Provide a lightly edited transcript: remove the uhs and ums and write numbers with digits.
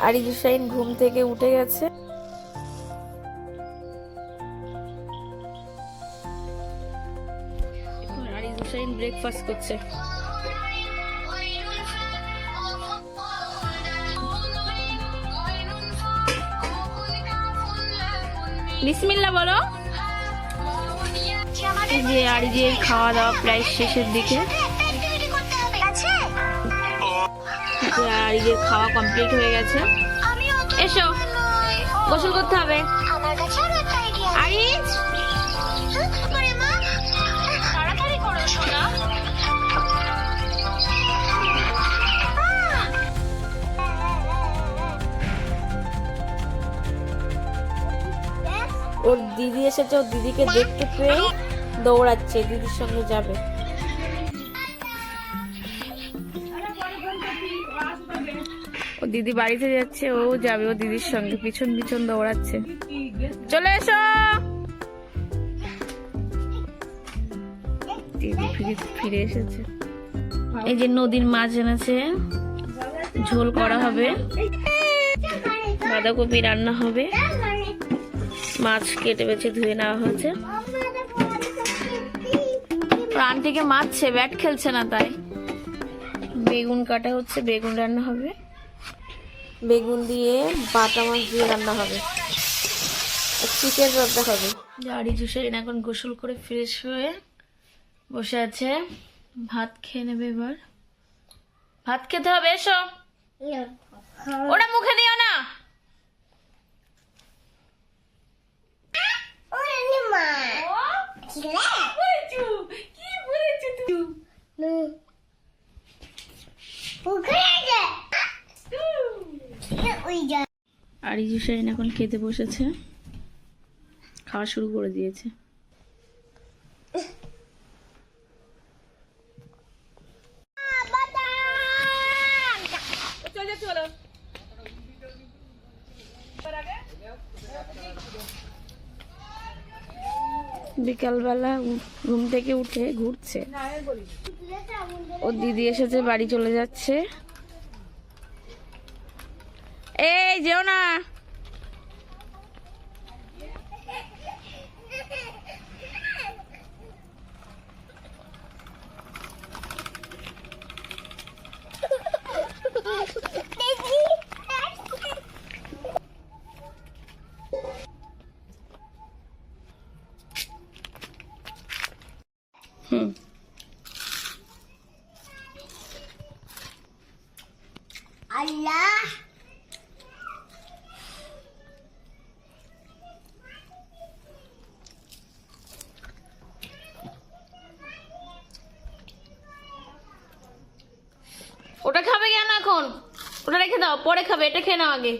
আরিজুসাইন ঘুম থেকে উঠে গেছে। এখন আরিজুসাইন ব্রেকফাস্ট করছে। বিসমিল্লাহ বলো। যে আরিজের খাওয়া দাওয়া প্রায় শেষের দিকে। আরিজের খাওয়া কমপ্লিট হয়ে গেছে। এসো গোসল করতে হবে। আরিজ তাড়াতাড়ি করো সোনা। ওর দিদি এসেছে, ওর দিদিকে দেখতে পেয়ে দৌড়াচ্ছে, দিদির সঙ্গে যাবে। ও দিদি বাড়িতে যাচ্ছে, ও যাবে ও দিদির সঙ্গে, পিছন পিছন দৌড়াচ্ছে। চলে এসো। দিদি ফিরে এসেছে। এই যে নদীর মাছ এনেছে, ঝোল করা হবে, বাঁধাকপি রান্না হবে, মাছ কেটে বেছে ধুয়ে নেওয়া হয়েছে। আন্টিকে মারছে, ব্যাট খেলছে না তাই। বেগুন কাটা হচ্ছে, বেগুন রান্না হবে, বেগুন দিয়ে বাটা মাছ দিয়ে রান্না হবে, চিকেন রান্না হবে। আরিজুসাইন এখন গোসল করে ফ্রেশ হয়ে বসে আছে, ভাত খেয়ে নেবে। এবার ভাত খেতে হবে, এসো। ওটা মুখে দিও না। আরিজুসাইন এখন খেতে বসেছে, খাওয়া শুরু করে দিয়েছে। বিকালবেলা ঘুম থেকে উঠে ঘুরছে। ওর দিদি এসেছে, বাড়ি চলে যাচ্ছে। এই যেও না। আল্লাহ ওটা খাবে কেন এখন? ওটা রেখে দাও, পরে খাবে, এটা খেয়ে নাও আগে।